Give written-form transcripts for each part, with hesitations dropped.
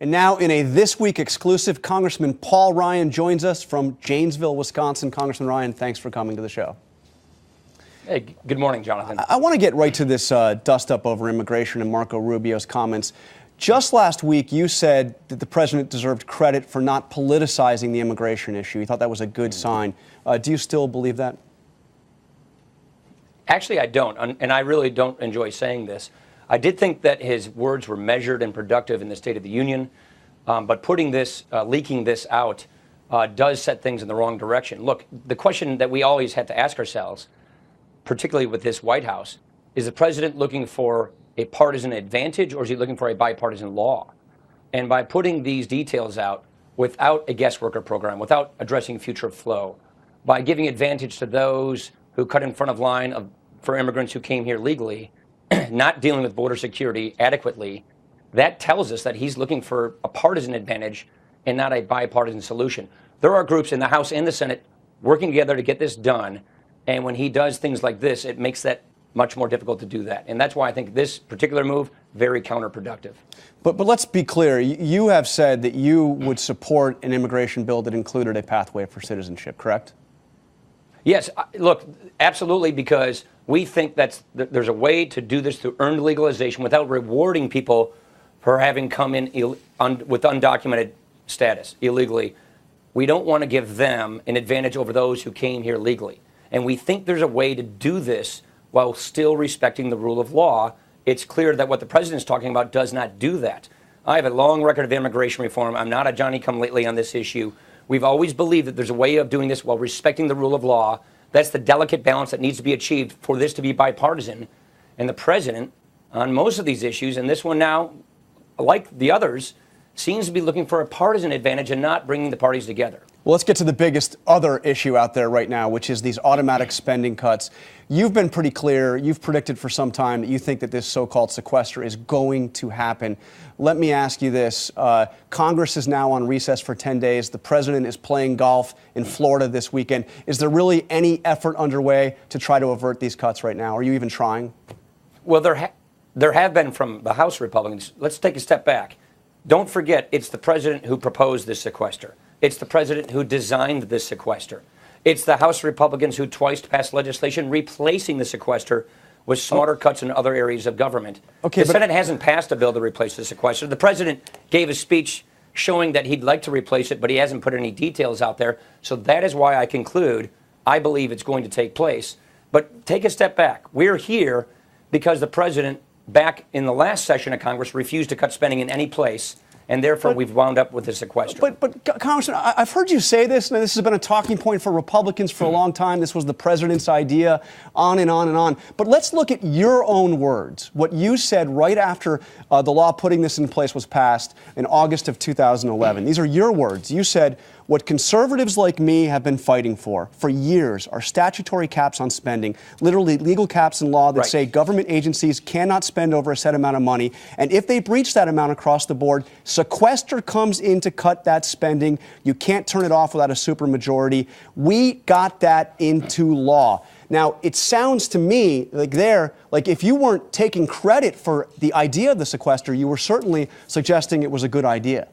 And now in a This Week exclusive, Congressman Paul Ryan joins us from Janesville, Wisconsin. Congressman Ryan, thanks for coming to the show. Hey, good morning, Jonathan. I want to get right to this dust-up over immigration and Marco Rubio's comments. Just last week, you said that the president deserved credit for not politicizing the immigration issue. You thought that was a good sign. Do you still believe that? Actually, I don't, and I really don't enjoy saying this. I did think that his words were measured and productive in the State of the Union, but putting this, leaking this out, does set things in the wrong direction. Look, the question that we always have to ask ourselves, particularly with this White House, is the president looking for a partisan advantage, or is he looking for a bipartisan law? And by putting these details out without a guest worker program, without addressing future flow, by giving advantage to those who cut in front of line for immigrants who came here legally, not dealing with border security adequately, that tells us that he's looking for a partisan advantage and not a bipartisan solution. There are groups in the House and the Senate working together to get this done, and when he does things like this, it makes that much more difficult to do that. And that's why I think this particular move, very counterproductive. But let's be clear. You have said that you would support an immigration bill that included a pathway for citizenship, correct? Yes, look, absolutely, because we think there's a way to do this through earned legalization without rewarding people for having come in with undocumented status illegally. We don't want to give them an advantage over those who came here legally. And we think there's a way to do this while still respecting the rule of law. It's clear that what the president is talking about does not do that. I have a long record of immigration reform. I'm not a Johnny-come-lately on this issue. We've always believed that there's a way of doing this while respecting the rule of law. That's the delicate balance that needs to be achieved for this to be bipartisan. And the president, on most of these issues, and this one now, like the others, seems to be looking for a partisan advantage and not bringing the parties together. Well, let's get to the biggest other issue out there right now, which is these automatic spending cuts. You've been pretty clear. You've predicted for some time that you think that this so-called sequester is going to happen. Let me ask you this. Congress is now on recess for 10 days. The president is playing golf in Florida this weekend. Is there really any effort underway to try to avert these cuts right now? Are you even trying? Well, there have been from the House Republicans. Let's take a step back. Don't forget, it's the president who proposed this sequester. It's the president who designed this sequester. It's the House Republicans who twice passed legislation replacing the sequester with smarter cuts in other areas of government. Okay, the Senate hasn't passed a bill to replace the sequester. The president gave a speech showing that he'd like to replace it, but he hasn't put any details out there. So that is why I conclude I believe it's going to take place. But take a step back. We're here because the president, back in the last session of Congress, refused to cut spending in any place. And therefore, we've wound up with a sequester. But Congressman, I've heard you say this, and this has been a talking point for Republicans for a long time. This was the president's idea, on and on and on. But let's look at your own words. What you said right after the law putting this in place was passed in August of 2011. These are your words. You said, what conservatives like me have been fighting for years are statutory caps on spending, literally legal caps in law that say government agencies cannot spend over a set amount of money. And if they breach that amount across the board, sequester comes in to cut that spending. You can't turn it off without a supermajority. We got that into law. Now, it sounds to me like if you weren't taking credit for the idea of the sequester, you were certainly suggesting it was a good idea.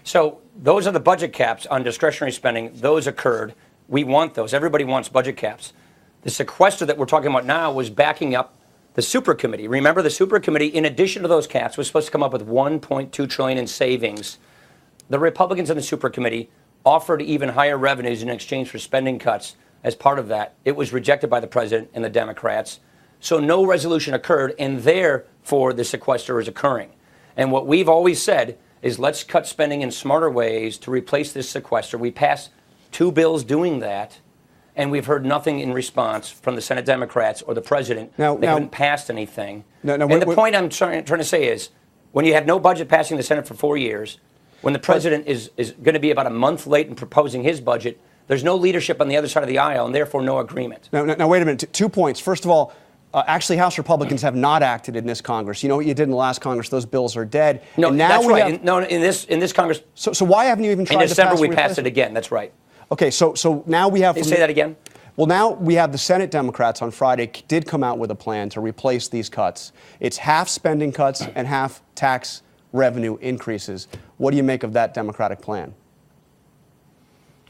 So those are the budget caps on discretionary spending. Those occurred. We want those. Everybody wants budget caps. The sequester that we're talking about now was backing up the super committee. Remember, the super committee, in addition to those caps, was supposed to come up with $1.2 trillion in savings. The Republicans in the super committee offered even higher revenues in exchange for spending cuts as part of that. It was rejected by the president and the Democrats. So no resolution occurred, and therefore the sequester is occurring. And what we've always said is let's cut spending in smarter ways to replace this sequester. We passed 2 bills doing that, and we've heard nothing in response from the Senate Democrats or the president. They haven't passed anything. The point I'm trying to say is when you have no budget passing the Senate for 4 years, when the president is going to be about a month late in proposing his budget, there's no leadership on the other side of the aisle, and therefore no agreement. Now wait a minute. 2 points. First of all, actually, House Republicans have not acted in this Congress. You know what you did in the last Congress? Those bills are dead. No, that's right. In this Congress. So why haven't you even tried to pass it? In December, we passed it again. That's right. Okay, so now we have. Say that again. Well, now we have the Senate Democrats on Friday did come out with a plan to replace these cuts. It's half spending cuts and half tax revenue increases. What do you make of that Democratic plan?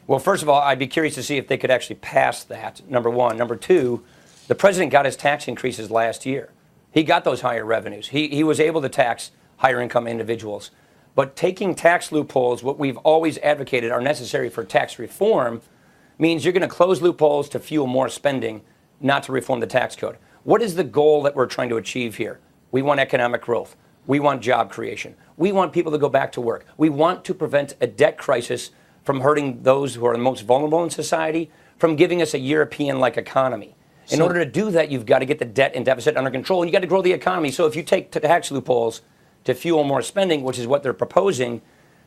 Well, first of all, I'd be curious to see if they could actually pass that, number one. Number two, the president got his tax increases last year. He got those higher revenues. He was able to tax higher income individuals. But taking tax loopholes, what we've always advocated are necessary for tax reform, means you're going to close loopholes to fuel more spending, not to reform the tax code. What is the goal that we're trying to achieve here? We want economic growth. We want job creation. We want people to go back to work. We want to prevent a debt crisis from hurting those who are the most vulnerable in society, from giving us a European-like economy. In order to do that, you've got to get the debt and deficit under control, and you've got to grow the economy. So if you take tax loopholes to fuel more spending, which is what they're proposing,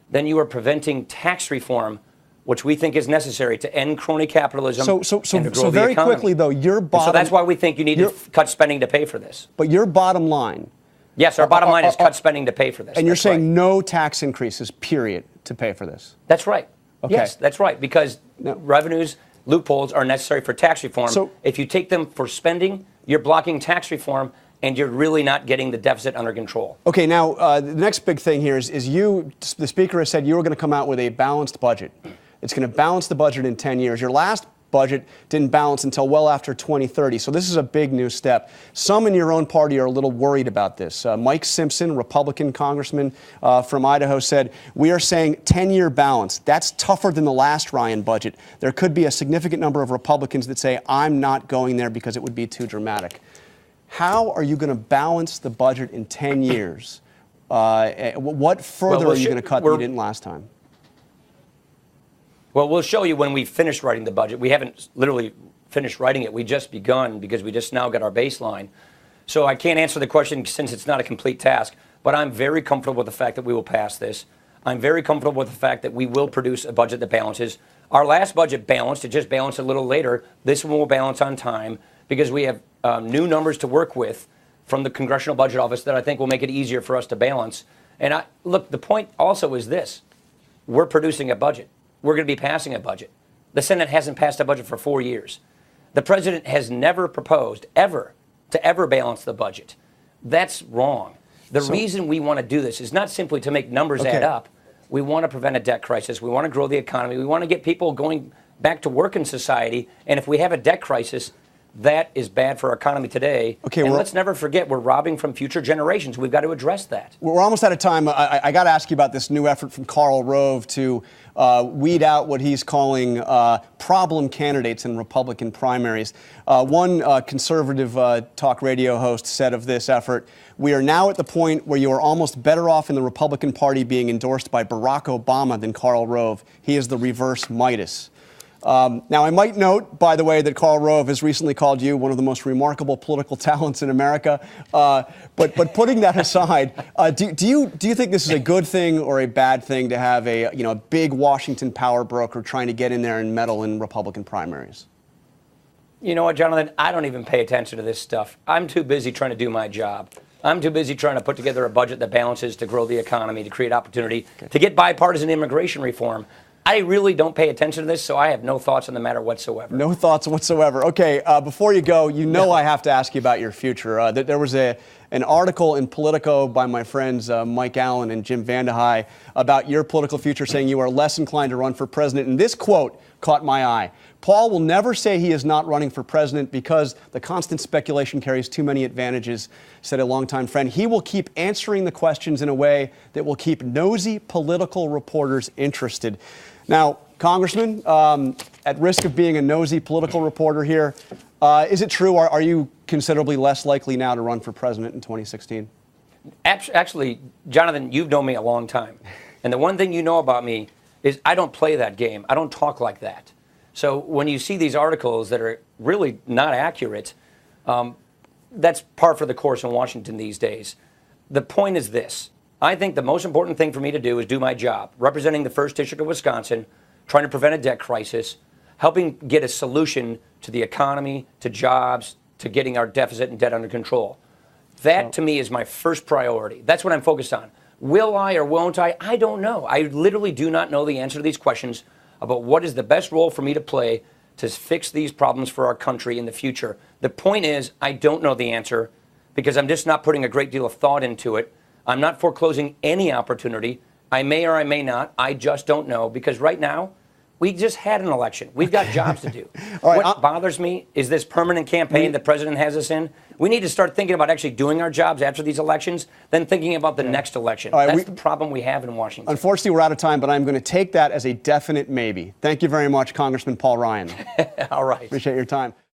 then you are preventing tax reform, which we think is necessary to end crony capitalism and to grow the economy. So very quickly, though, so that's why we think you need to cut spending to pay for this. But your bottom line... Yes, our bottom line is cut spending to pay for this. And you're saying no tax increases, period, to pay for this? That's right. Okay. Yes, that's right, because revenues, loopholes are necessary for tax reform. So if you take them for spending, you're blocking tax reform, and you're really not getting the deficit under control. Okay, now, the next big thing here is the Speaker has said you were going to come out with a balanced budget. It's going to balance the budget in 10 years. Your last budget didn't balance until well after 2030, so this is a big new step. Some in your own party are a little worried about this. Mike Simpson, Republican congressman from Idaho, said, "We are saying 10-year balance. That's tougher than the last Ryan budget. There could be a significant number of Republicans that say, I'm not going there because it would be too dramatic." How are you going to balance the budget in 10 years? What further are you going to cut that you didn't last time? Well, we'll show you when we finish writing the budget. We haven't literally finished writing it. We just begun because we just now got our baseline. So I can't answer the question since it's not a complete task, but I'm very comfortable with the fact that we will pass this. I'm very comfortable with the fact that we will produce a budget that balances. Our last budget balanced. It just balanced a little later. This one will balance on time because we have new numbers to work with from the Congressional Budget Office that I think will make it easier for us to balance. And look, the point also is this. We're producing a budget. We're going to be passing a budget. The Senate hasn't passed a budget for 4 years. The president has never proposed, ever, to ever balance the budget. That's wrong. The reason we want to do this is not simply to make numbers add up. We want to prevent a debt crisis. We want to grow the economy. We want to get people going back to work in society. And if we have a debt crisis, that is bad for our economy today. Okay, and let's never forget, we're robbing from future generations. We've got to address that. We're almost out of time. I got to ask you about this new effort from Karl Rove to weed out what he's calling problem candidates in Republican primaries. One conservative talk radio host said of this effort, "We are now at the point where you are almost better off in the Republican Party being endorsed by Barack Obama than Karl Rove. He is the reverse Midas." Now, I might note, by the way, that Karl Rove has recently called you one of the most remarkable political talents in America. But putting that aside, do you think this is a good thing or a bad thing to have a big Washington power broker trying to get in there and meddle in Republican primaries? You know what, Jonathan? I don't even pay attention to this stuff. I'm too busy trying to do my job. I'm too busy trying to put together a budget that balances to grow the economy, to create opportunity, to get bipartisan immigration reform. I really don't pay attention to this, so I have no thoughts on the matter whatsoever. No thoughts whatsoever. Okay, before you go, I have to ask you about your future. There was an article in Politico by my friends Mike Allen and Jim Vandehei about your political future, saying you are less inclined to run for president. And this quote caught my eye. "Paul will never say he is not running for president because the constant speculation carries too many advantages," said a longtime friend. "He will keep answering the questions in a way that will keep nosy political reporters interested." Now, Congressman, at risk of being a nosy political reporter here, is it true? Are you considerably less likely now to run for president in 2016? Actually, Jonathan, you've known me a long time. And the one thing you know about me is I don't play that game. I don't talk like that. So when you see these articles that are really not accurate, that's par for the course in Washington these days. The point is this. I think the most important thing for me to do is do my job, representing the 1st District of Wisconsin, trying to prevent a debt crisis, helping get a solution to the economy, to jobs, to getting our deficit and debt under control. That, to me, is my first priority. That's what I'm focused on. Will I or won't I? I don't know. I literally do not know the answer to these questions about what is the best role for me to play to fix these problems for our country in the future. The point is, I don't know the answer because I'm just not putting a great deal of thought into it. I'm not foreclosing any opportunity. I may or I may not. I just don't know, because right now, we just had an election. We've got jobs to do. What bothers me is this permanent campaign the president has us in. We need to start thinking about actually doing our jobs after these elections, then thinking about the next election. That's the problem we have in Washington. Unfortunately, we're out of time, but I'm going to take that as a definite maybe. Thank you very much, Congressman Paul Ryan. All right. Appreciate your time.